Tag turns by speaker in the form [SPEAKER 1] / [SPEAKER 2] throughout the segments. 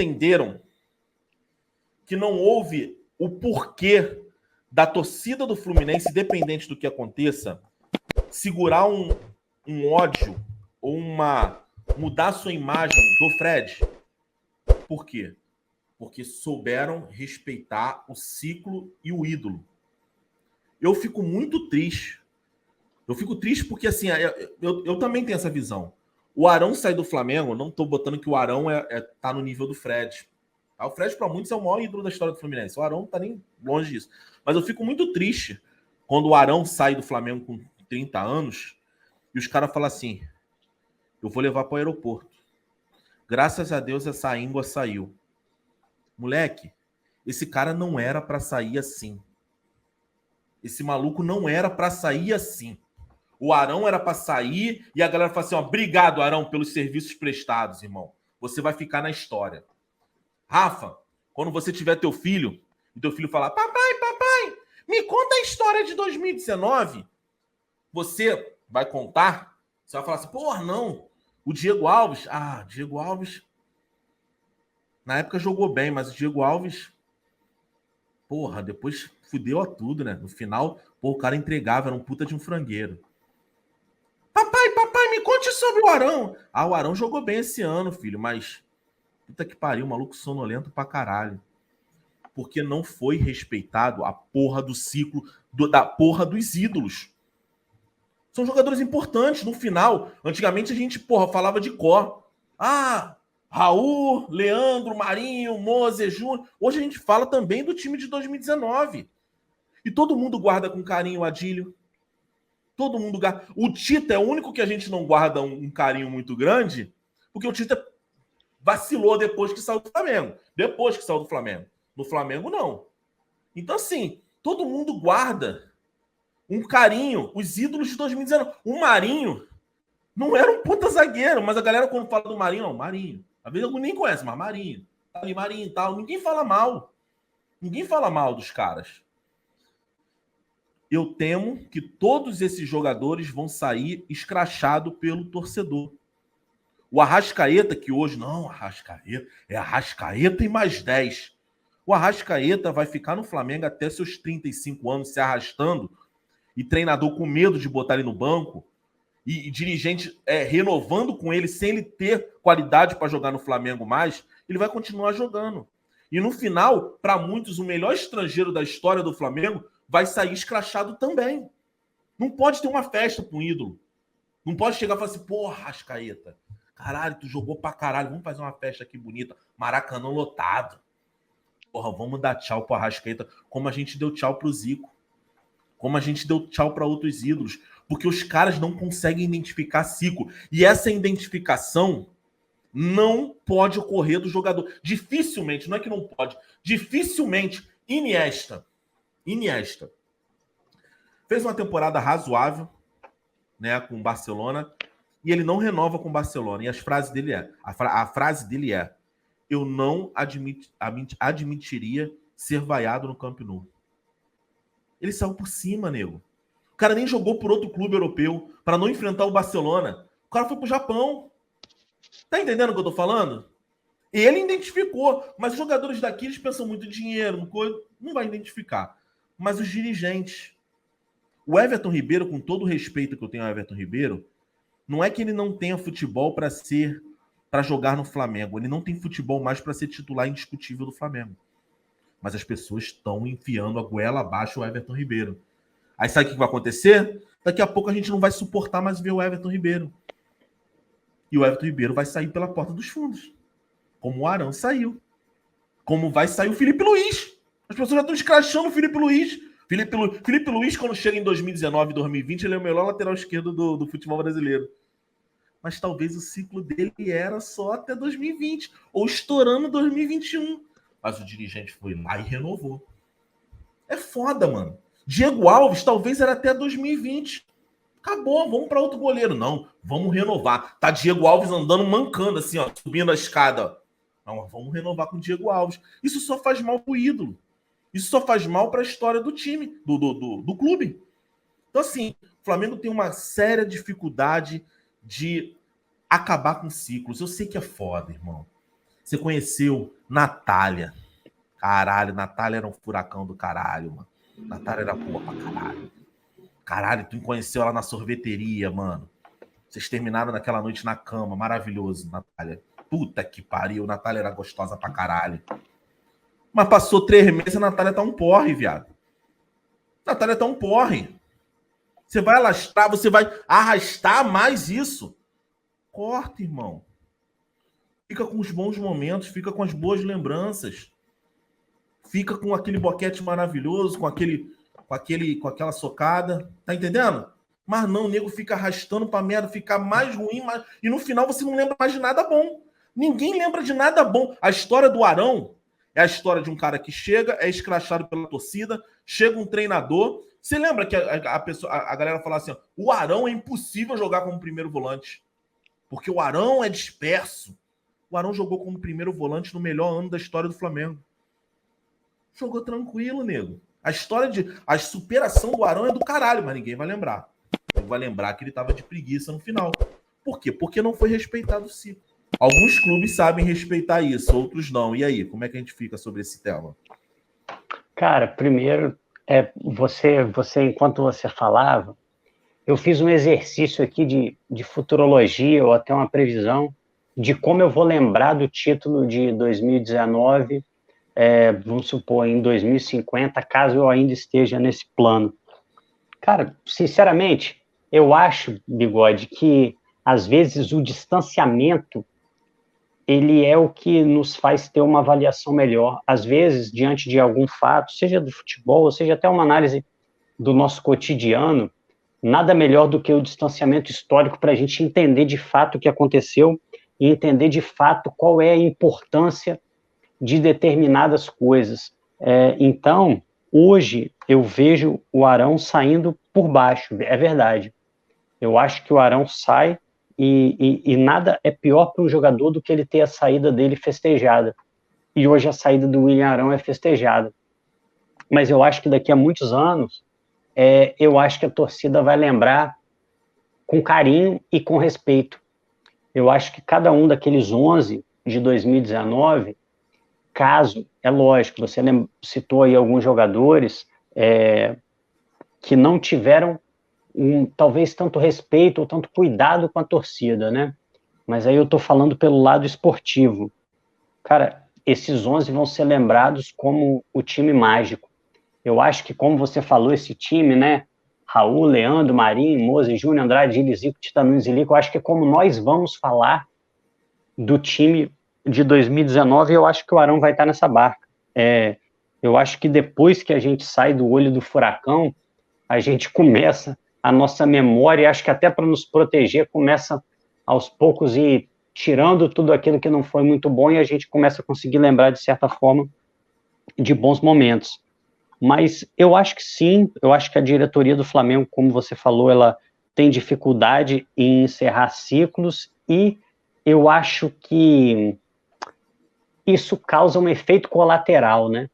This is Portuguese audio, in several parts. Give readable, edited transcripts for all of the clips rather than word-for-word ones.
[SPEAKER 1] entenderam que não houve o porquê da torcida do Fluminense, independente do que aconteça, segurar um ódio ou mudar sua imagem do Fred. Por quê? Porque souberam respeitar o ciclo e o ídolo. Eu fico muito triste. Eu fico triste porque, assim, eu também tenho essa visão. O Arão sai do Flamengo, não tô botando que o Arão tá no nível do Fred. O Fred, para muitos, é o maior ídolo da história do Fluminense. O Arão não tá nem longe disso. Mas eu fico muito triste quando o Arão sai do Flamengo com 30 anos e os caras falam assim, eu vou levar para o aeroporto. Graças a Deus essa íngua saiu. Moleque, esse cara não era para sair assim. Esse maluco não era para sair assim. O Arão era para sair e a galera fala assim, ó, obrigado, Arão, pelos serviços prestados, irmão. Você vai ficar na história. Rafa, quando você tiver teu filho, e teu filho falar, papai, me conta a história de 2019. Você vai contar, você vai falar assim, porra, não, o Diego Alves, Diego Alves, na época jogou bem, mas o Diego Alves, porra, depois fudeu a tudo, né? No final, o cara entregava, era um puta de um frangueiro. Papai, me conte sobre o Arão. O Arão jogou bem esse ano, filho, mas puta que pariu, maluco sonolento pra caralho. Porque não foi respeitado a porra do ciclo, da porra dos ídolos. São jogadores importantes. No final, antigamente a gente, falava de cor. Raul, Leandro, Marinho, Moser, Júnior. Hoje a gente fala também do time de 2019. E todo mundo guarda com carinho o Adílio. Todo mundo guarda. O Tita é o único que a gente não guarda um carinho muito grande, porque o Tita vacilou depois que saiu do Flamengo. No Flamengo, não. Então, assim, todo mundo guarda um carinho, os ídolos de 2019. O Marinho não era um puta zagueiro, mas a galera, quando fala do Marinho, não, Marinho. Às vezes alguém nem conhece, mas Marinho. Tá ali, Marinho e tal. Ninguém fala mal. Ninguém fala mal dos caras. Eu temo que todos esses jogadores vão sair escrachados pelo torcedor. O Arrascaeta, que hoje, não, Arrascaeta, é Arrascaeta e mais 10. O Arrascaeta vai ficar no Flamengo até seus 35 anos se arrastando e treinador com medo de botar ele no banco e dirigente renovando com ele sem ele ter qualidade para jogar no Flamengo mais, ele vai continuar jogando. E no final, para muitos, o melhor estrangeiro da história do Flamengo vai sair escrachado também. Não pode ter uma festa com um ídolo. Não pode chegar e falar assim, porra, Arrascaeta, caralho, tu jogou pra caralho, vamos fazer uma festa aqui bonita, Maracanã lotado. Porra, vamos dar tchau pro Arrascaeta, como a gente deu tchau pro Zico. Como a gente deu tchau para outros ídolos. Porque os caras não conseguem identificar ciclo. E essa identificação não pode ocorrer do jogador. Dificilmente, não é que não pode, dificilmente, Iniesta fez uma temporada razoável, né, com o Barcelona, e ele não renova com o Barcelona. E a frase dele é eu não admitiria ser vaiado no Camp Nou. Ele saiu por cima, nego. O cara nem jogou por outro clube europeu para não enfrentar o Barcelona. O cara foi pro Japão. Tá entendendo o que eu tô falando? Ele identificou, mas os jogadores daqui, eles pensam muito em dinheiro, não vai identificar. Mas os dirigentes. O Everton Ribeiro, com todo o respeito que eu tenho ao Everton Ribeiro, não é que ele não tenha futebol para jogar no Flamengo. Ele não tem futebol mais para ser titular indiscutível do Flamengo. Mas as pessoas estão enfiando a goela abaixo o Everton Ribeiro. Aí sabe o que vai acontecer? Daqui a pouco a gente não vai suportar mais ver o Everton Ribeiro. E o Everton Ribeiro vai sair pela porta dos fundos. Como o Arão saiu. Como vai sair o Felipe Luiz. As pessoas já estão escrachando o Felipe Luiz. Felipe Luiz, quando chega em 2019, 2020, ele é o melhor lateral esquerdo do futebol brasileiro. Mas talvez o ciclo dele era só até 2020. Ou estourando 2021. Mas o dirigente foi lá e renovou. É foda, mano. Diego Alves talvez era até 2020. Acabou, vamos para outro goleiro. Não, vamos renovar. Tá Diego Alves andando, mancando assim, ó, subindo a escada. Não, vamos renovar com o Diego Alves. Isso só faz mal pro ídolo. Isso só faz mal para a história do time, do clube. Então, assim, o Flamengo tem uma séria dificuldade de acabar com ciclos. Eu sei que é foda, irmão. Você conheceu Natália. Caralho, Natália era um furacão do caralho, mano. Natália era boa pra caralho. Caralho, tu conheceu ela na sorveteria, mano. Vocês terminaram naquela noite na cama. Maravilhoso, Natália. Puta que pariu. Natália era gostosa pra caralho. Mas passou 3 meses, a Natália tá um porre, viado. Natália tá um porre. Você vai alastrar, você vai arrastar mais isso. Corta, irmão. Fica com os bons momentos, fica com as boas lembranças. Fica com aquele boquete maravilhoso, com aquela socada. Tá entendendo? Mas não, o nego fica arrastando pra merda, ficar mais ruim, e no final você não lembra mais de nada bom. Ninguém lembra de nada bom. A história do Arão é a história de um cara que chega, é escrachado pela torcida, chega um treinador. Você lembra que a galera fala assim, ó, o Arão é impossível jogar como primeiro volante, porque o Arão é disperso. O Arão jogou como primeiro volante no melhor ano da história do Flamengo. Jogou tranquilo, nego. A superação do Arão é do caralho, mas ninguém vai lembrar. Não vai lembrar que ele tava de preguiça no final. Por quê? Porque não foi respeitado o ciclo. Alguns clubes sabem respeitar isso, outros não. E aí, como é que a gente fica sobre esse tema?
[SPEAKER 2] Cara, primeiro, você enquanto você falava, eu fiz um exercício aqui de futurologia, ou até uma previsão, de como eu vou lembrar do título de 2019, vamos supor, em 2050, caso eu ainda esteja nesse plano. Cara, sinceramente, eu acho, Bigode, que às vezes o distanciamento ele é o que nos faz ter uma avaliação melhor. Às vezes, diante de algum fato, seja do futebol, ou seja até uma análise do nosso cotidiano, nada melhor do que o distanciamento histórico para a gente entender de fato o que aconteceu e entender de fato qual é a importância de determinadas coisas. Então, hoje, eu vejo o Arão saindo por baixo, é verdade. Eu acho que o Arão sai e nada é pior para um jogador do que ele ter a saída dele festejada. E hoje a saída do William Arão é festejada. Mas eu acho que daqui a muitos anos, eu acho que a torcida vai lembrar com carinho e com respeito. Eu acho que cada um daqueles 11 de 2019, caso, é lógico, você citou aí alguns jogadores que não tiveram talvez tanto respeito ou tanto cuidado com a torcida, né? Mas aí eu tô falando pelo lado esportivo. Cara, esses 11 vão ser lembrados como o time mágico. Eu acho que, como você falou, esse time, né? Raul, Leandro, Marinho, Moza, Júnior, Andrade, Gili, Zico, Titanu e Zilico, eu acho que é como nós vamos falar do time de 2019, eu acho que o Arão vai estar nessa barca. Eu acho que depois que a gente sai do olho do furacão, a gente começa a nossa memória, acho que até para nos proteger, começa aos poucos ir tirando tudo aquilo que não foi muito bom e a gente começa a conseguir lembrar, de certa forma, de bons momentos. Mas eu acho que sim, eu acho que a diretoria do Flamengo, como você falou, ela tem dificuldade em encerrar ciclos e eu acho que isso causa um efeito colateral, né?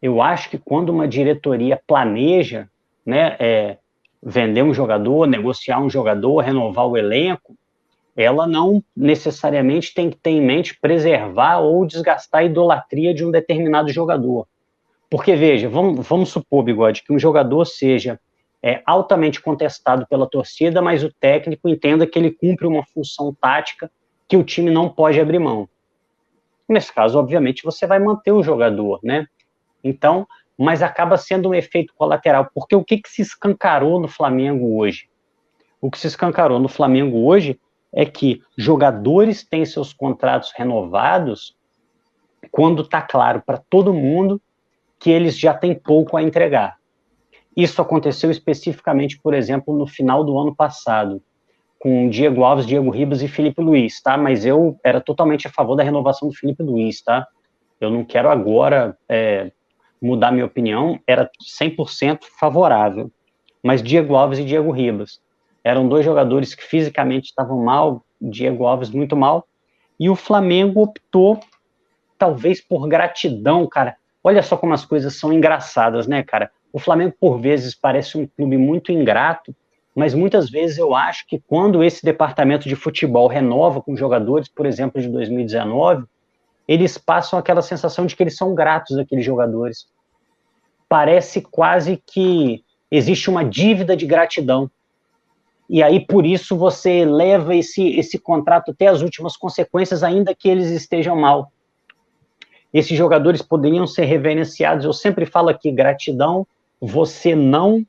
[SPEAKER 2] Eu acho que quando uma diretoria planeja, né, vender um jogador, negociar um jogador, renovar o elenco, ela não necessariamente tem que ter em mente preservar ou desgastar a idolatria de um determinado jogador. Porque, veja, vamos supor, Bigode, que um jogador seja altamente contestado pela torcida, mas o técnico entenda que ele cumpre uma função tática que o time não pode abrir mão. Nesse caso, obviamente, você vai manter o jogador, né? Então, mas acaba sendo um efeito colateral, porque o que se escancarou no Flamengo hoje? O que se escancarou no Flamengo hoje é que jogadores têm seus contratos renovados quando está claro para todo mundo que eles já têm pouco a entregar. Isso aconteceu especificamente, por exemplo, no final do ano passado, com Diego Alves, Diego Ribas e Felipe Luiz, tá? Mas eu era totalmente a favor da renovação do Felipe Luiz, tá? Eu não quero agora mudar minha opinião, era 100% favorável. Mas Diego Alves e Diego Ribas eram dois jogadores que fisicamente estavam mal, Diego Alves muito mal, e o Flamengo optou, talvez por gratidão, cara. Olha só como as coisas são engraçadas, né, cara? O Flamengo, por vezes, parece um clube muito ingrato, mas muitas vezes eu acho que quando esse departamento de futebol renova com jogadores, por exemplo, de 2019, eles passam aquela sensação de que eles são gratos àqueles jogadores. Parece quase que existe uma dívida de gratidão. E aí, por isso, você leva esse contrato até as últimas consequências, ainda que eles estejam mal. Esses jogadores poderiam ser reverenciados. Eu sempre falo aqui, gratidão você não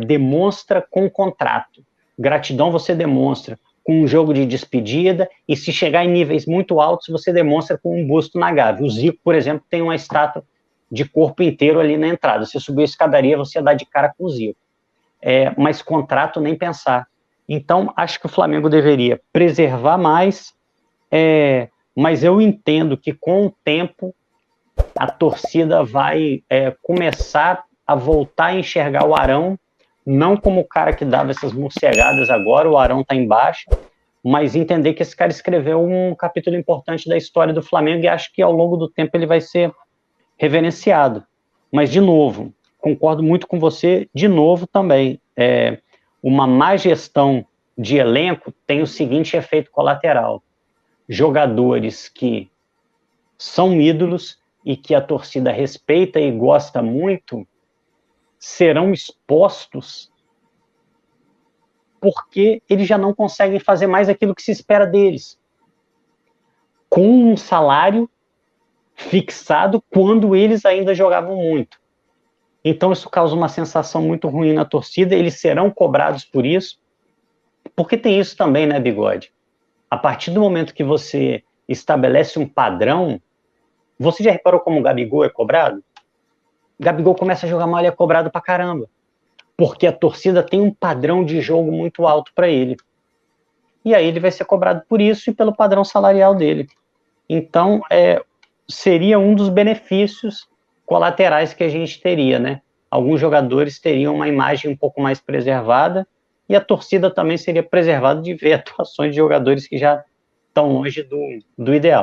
[SPEAKER 2] demonstra com contrato. Gratidão você demonstra com um jogo de despedida, e se chegar em níveis muito altos, você demonstra com um busto na Gávea. O Zico, por exemplo, tem uma estátua de corpo inteiro ali na entrada. Se subir a escadaria, você dá de cara com o Zico. Mas contrato nem pensar. Então, acho que o Flamengo deveria preservar mais, mas eu entendo que com o tempo a torcida vai começar a voltar a enxergar o Arão, não como o cara que dava essas morcegadas agora, o Arão está embaixo, mas entender que esse cara escreveu um capítulo importante da história do Flamengo, e acho que ao longo do tempo ele vai ser reverenciado. Mas, de novo, concordo muito com você, de novo também, uma má gestão de elenco tem o seguinte efeito colateral: jogadores que são ídolos e que a torcida respeita e gosta muito serão expostos porque eles já não conseguem fazer mais aquilo que se espera deles, com um salário fixado quando eles ainda jogavam muito. Então isso causa uma sensação muito ruim na torcida, eles serão cobrados por isso, porque tem isso também, né, Bigode? A partir do momento que você estabelece um padrão, você já reparou como o Gabigol é cobrado? O Gabigol começa a jogar mal e é cobrado pra caramba, porque a torcida tem um padrão de jogo muito alto para ele. E aí ele vai ser cobrado por isso e pelo padrão salarial dele. Então, seria um dos benefícios colaterais que a gente teria, né? Alguns jogadores teriam uma imagem um pouco mais preservada e a torcida também seria preservada de ver atuações de jogadores que já estão longe do ideal.